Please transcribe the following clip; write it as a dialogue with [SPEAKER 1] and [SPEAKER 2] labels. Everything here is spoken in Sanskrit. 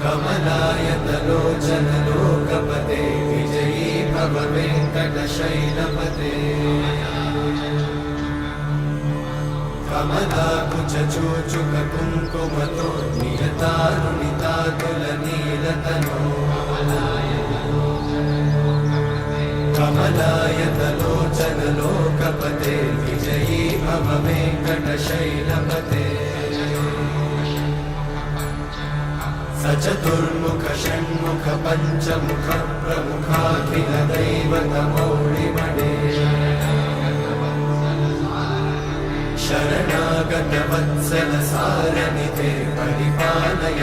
[SPEAKER 1] कमलायतलोचन लोकपते विजयी भव वेङ्कटशैलपते कमलाकुचूचुक कुङ्कुमतो नियतारुणितातुलनीलतनो कमलायतलोचन लोकपते विजयी भव वेङ्कटशैलपते सचतुर्मुख षण्मुख पञ्चमुख प्रमुखाखिल दैवतमौलिमणे शरणागत वत्सल सारनिते परिपालय